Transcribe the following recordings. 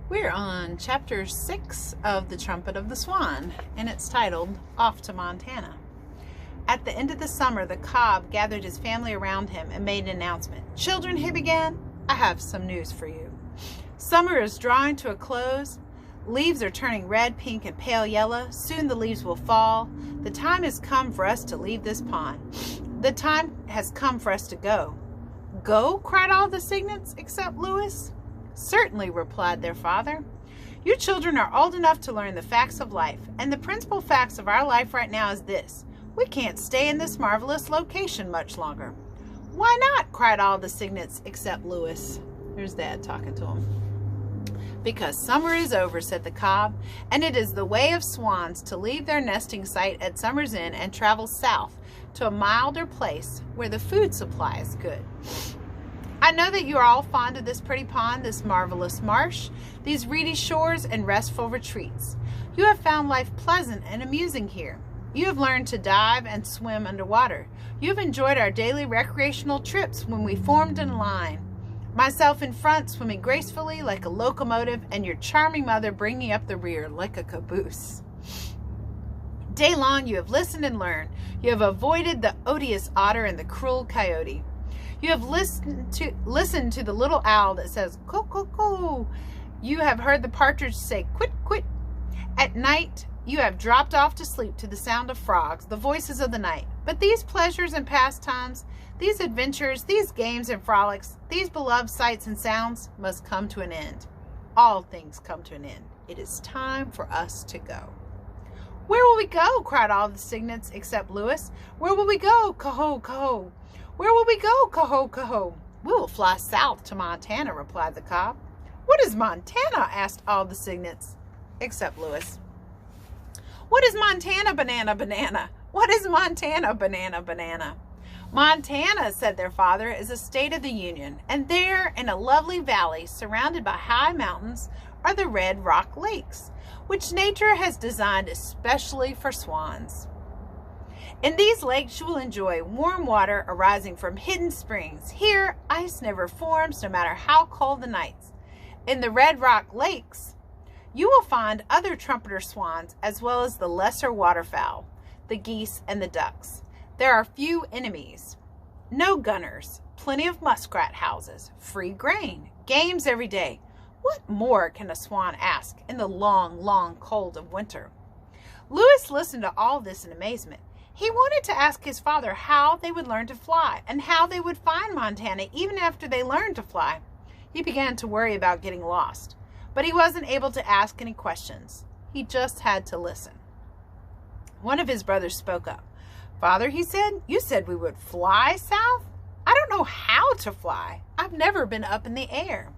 We're on chapter 6 of the Trumpet of the Swan, and it's titled Off to Montana. At the end of the summer, the cob gathered his family around him and made an announcement. "Children," he began, "I have some news for you. Summer is drawing to a close. Leaves are turning red, pink, and pale yellow. Soon the leaves will fall. The time has come for us to leave this pond. The time has come for us to go." "Go?" cried all the cygnets except Lewis. "Certainly," replied their father. "You children are old enough to learn the facts of life, and the principal facts of our life right now is this: we can't stay in this marvelous location much longer." "Why not?" cried all the cygnets except Lewis. Here's Dad talking to him. "Because summer is over," said the cob, "and it is the way of swans to leave their nesting site at summer's end and travel south to a milder place where the food supply is good. I know that you are all fond of this pretty pond, this marvelous marsh, these reedy shores and restful retreats. You have found life pleasant and amusing here. You have learned to dive and swim underwater. You have enjoyed our daily recreational trips when we formed in line, myself in front, swimming gracefully like a locomotive, and your charming mother bringing up the rear like a caboose. Day long you have listened and learned. You have avoided the odious otter and the cruel coyote. You have listened to the little owl that says, "Coo, coo, coo." You have heard the partridge say, "Quit, quit." At night, you have dropped off to sleep to the sound of frogs, the voices of the night. But these pleasures and pastimes, these adventures, these games and frolics, these beloved sights and sounds must come to an end. All things come to an end. It is time for us to go. "Where will we go?" cried all the cygnets except Lewis. "Where will we go? Coho, coho." "Where will we go? Coho, coho." "We will fly south to Montana," replied the cob. "What is Montana?" asked all the cygnets except Lewis. "What is Montana, banana, banana? What is Montana, banana, banana?" "Montana," said their father, "is a state of the Union, and there in a lovely valley surrounded by high mountains are the Red Rock Lakes, which nature has designed especially for swans. In these lakes you will enjoy warm water arising from hidden springs. Here ice never forms, no matter how cold the nights. In the Red Rock Lakes you will find other trumpeter swans as well as the lesser waterfowl, the geese and the ducks. There are few enemies, no gunners, plenty of muskrat houses, free grain, games every day. What more can a swan ask in the long, long cold of winter?" Lewis listened to all this in amazement. He wanted to ask his father how they would learn to fly and how they would find Montana even after they learned to fly. He began to worry about getting lost, but he wasn't able to ask any questions. He just had to listen. One of his brothers spoke up. "Father," he said, "you said we would fly south? I don't know how to fly. I've never been up in the air."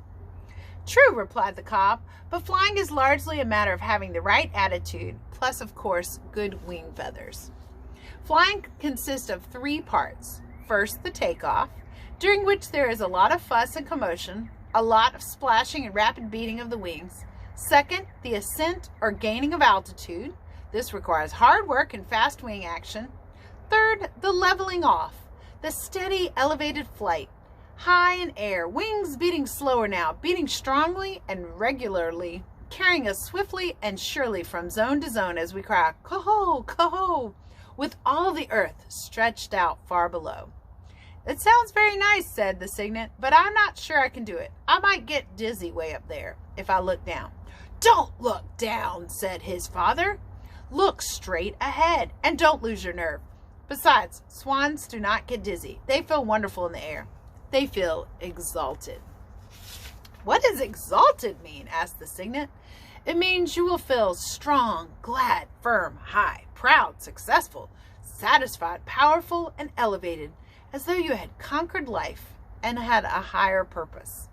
"True," replied the cob, "but flying is largely a matter of having the right attitude, plus, of course, good wing feathers. Flying consists of 3 parts. First, the takeoff, during which there is a lot of fuss and commotion, a lot of splashing and rapid beating of the wings. Second, the ascent or gaining of altitude. This requires hard work and fast wing action. Third, the leveling off, the steady elevated flight, high in air, wings beating slower now, beating strongly and regularly, carrying us swiftly and surely from zone to zone as we cry, 'Coho, coho,' with all the earth stretched out far below." "It sounds very nice," said the cygnet, "but I'm not sure I can do it. I might get dizzy way up there if I look down." "Don't look down," said his father. "Look straight ahead and don't lose your nerve. Besides, swans do not get dizzy. They feel wonderful in the air. They feel exalted." "What does exalted mean?" asked the cygnet. "It means you will feel strong, glad, firm, high, proud, successful, satisfied, powerful, and elevated, as though you had conquered life and had a higher purpose."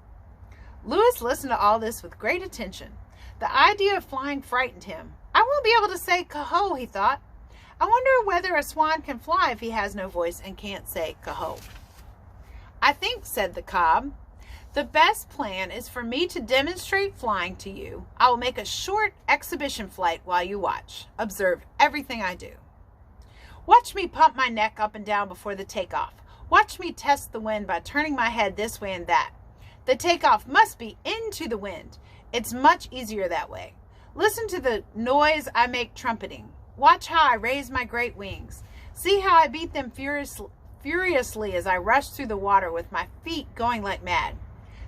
Lewis listened to all this with great attention. The idea of flying frightened him. "I won't be able to say coho," he thought. "I wonder whether a swan can fly if he has no voice and can't say coho." "I think," said the cob, "the best plan is for me to demonstrate flying to you. I will make a short exhibition flight while you watch. Observe everything I do. Watch me pump my neck up and down before the takeoff. Watch me test the wind by turning my head this way and that. The takeoff must be into the wind. It's much easier that way. Listen to the noise I make trumpeting. Watch how I raise my great wings. See how I beat them furiously as I rush through the water with my feet going like mad.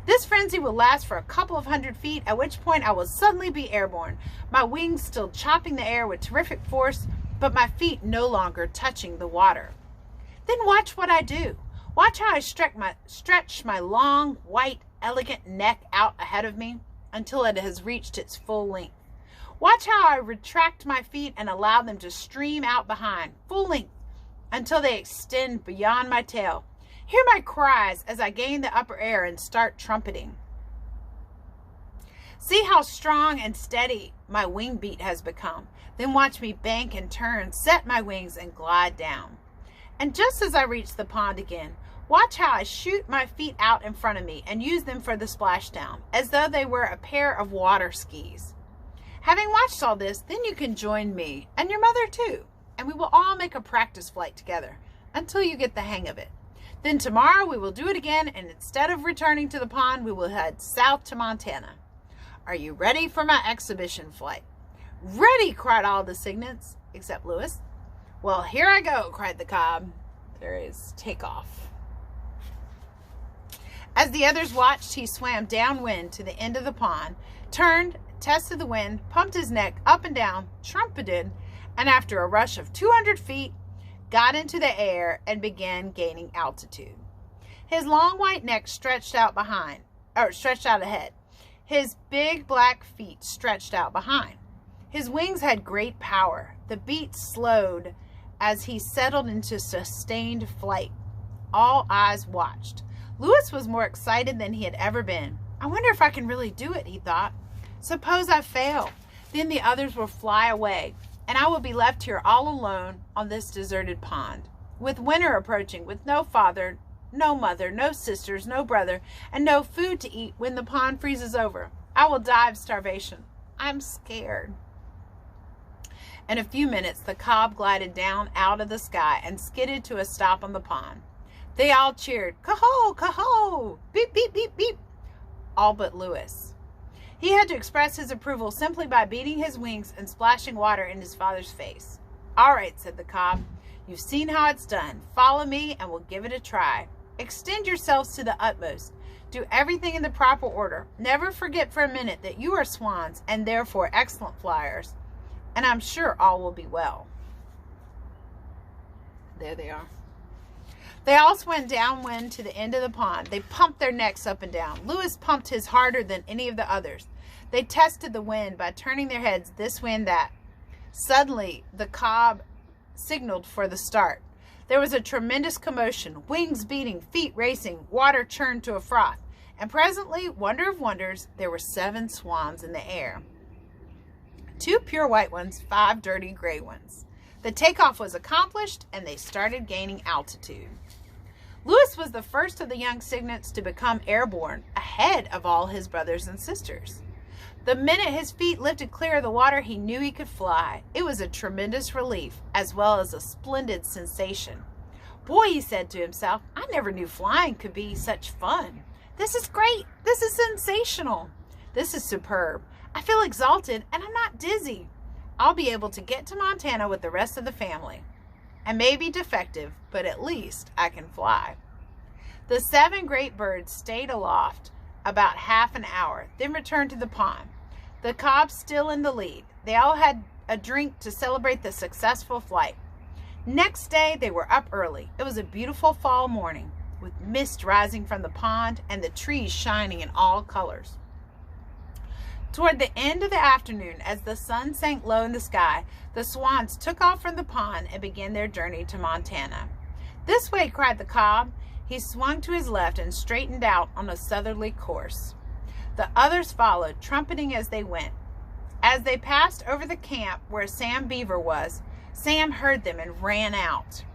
This frenzy will last for a couple of 100 feet, at which point I will suddenly be airborne, my wings still chopping the air with terrific force, but my feet no longer touching the water. Then watch what I do. Watch how I stretch my long, white, elegant neck out ahead of me until it has reached its full length. Watch how I retract my feet and allow them to stream out behind, full length, until they extend beyond my tail. Hear my cries as I gain the upper air and start trumpeting. See how strong and steady my wing beat has become. Then watch me bank and turn, set my wings, and glide down. And just as I reach the pond again, watch how I shoot my feet out in front of me and use them for the splashdown, as though they were a pair of water skis. Having watched all this, then you can join me and your mother too, and we will all make a practice flight together until you get the hang of it. Then tomorrow we will do it again, and instead of returning to the pond, we will head south to Montana. Are you ready for my exhibition flight? Ready, cried all the cygnets, except Lewis. Well, here I go, cried the cob. There is takeoff. As the others watched, he swam downwind to the end of the pond, turned, tested the wind, pumped his neck up and down, trumpeted, and after a rush of 200 feet, got into the air and began gaining altitude. His long white neck stretched out ahead. His big black feet stretched out behind. His wings had great power. The beat slowed as he settled into sustained flight. All eyes watched. Lewis was more excited than he had ever been. I wonder if I can really do it, he thought. Suppose I fail. Then the others will fly away, and I will be left here all alone on this deserted pond, with winter approaching, with no father, no mother, no sisters, no brother, and no food to eat when the pond freezes over. I will die of starvation. I'm scared. In a few minutes, the cob glided down out of the sky and skidded to a stop on the pond. They all cheered, "Caho, caho, beep, beep, beep, beep," all but Lewis. He had to express his approval simply by beating his wings and splashing water in his father's face. "All right," said the cob. "You've seen how it's done. Follow me and we'll give it a try. Extend yourselves to the utmost. Do everything in the proper order. Never forget for a minute that you are swans and therefore excellent flyers. And I'm sure all will be well." There they are. They all swam downwind to the end of the pond. They pumped their necks up and down. Lewis pumped his harder than any of the others. They tested the wind by turning their heads this way and that. Suddenly, the cob signaled for the start. There was a tremendous commotion, wings beating, feet racing, water churned to a froth. And presently, wonder of wonders, there were 7 swans in the air. 2 pure white ones, 5 dirty gray ones. The takeoff was accomplished, and they started gaining altitude. Lewis was the first of the young cygnets to become airborne, ahead of all his brothers and sisters. The minute his feet lifted clear of the water, he knew he could fly. It was a tremendous relief, as well as a splendid sensation. "Boy," he said to himself, "I never knew flying could be such fun. This is great. This is sensational. This is superb. I feel exalted, and I'm not dizzy. I'll be able to get to Montana with the rest of the family. I may be defective, but at least I can fly." The 7 great birds stayed aloft about half an hour, then returned to the pond. The cob still in the lead. They all had a drink to celebrate the successful flight. Next day, they were up early. It was a beautiful fall morning, with mist rising from the pond and the trees shining in all colors. Toward the end of the afternoon, as the sun sank low in the sky, the swans took off from the pond and began their journey to Montana. "This way," cried the cob. He swung to his left and straightened out on a southerly course. The others followed, trumpeting as they went. As they passed over the camp where Sam Beaver was, Sam heard them and ran out.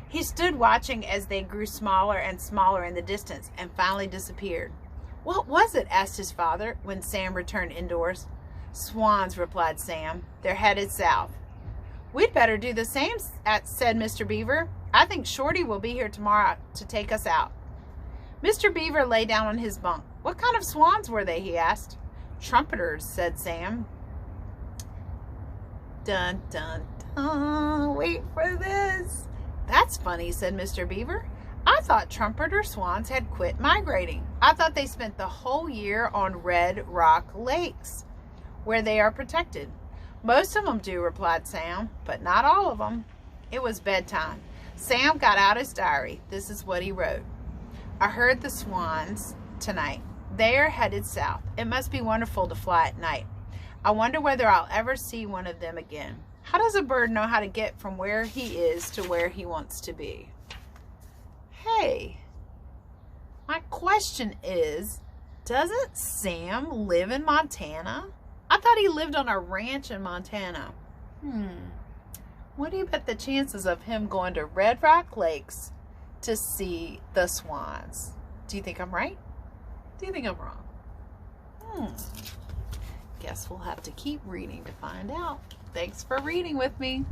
He stood watching as they grew smaller and smaller in the distance and finally disappeared. "What was it?" asked his father when Sam returned indoors. "Swans," replied Sam. "They're headed south." "We'd better do the same," said Mr. Beaver. "I think Shorty will be here tomorrow to take us out." Mr. Beaver lay down on his bunk. "What kind of swans were they?" he asked. Trumpeters, said Sam. Dun, dun, dun. Wait for this. That's funny, said Mr. Beaver. I thought trumpeter swans had quit migrating. I thought they spent the whole year on Red Rock Lakes, where they are protected. Most of them do, replied Sam, but not all of them. It was bedtime. Sam got out his diary. This is what he wrote. I heard the swans tonight. They are headed south. It must be wonderful to fly at night. I wonder whether I'll ever see one of them again. How does a bird know how to get from where he is to where he wants to be? Hey, my question is, doesn't Sam live in Montana? I thought he lived on a ranch in Montana. What do you bet the chances of him going to Red Rock Lakes to see the swans? Do you think I'm right? Do you think I'm wrong? Guess we'll have to keep reading to find out. Thanks for reading with me.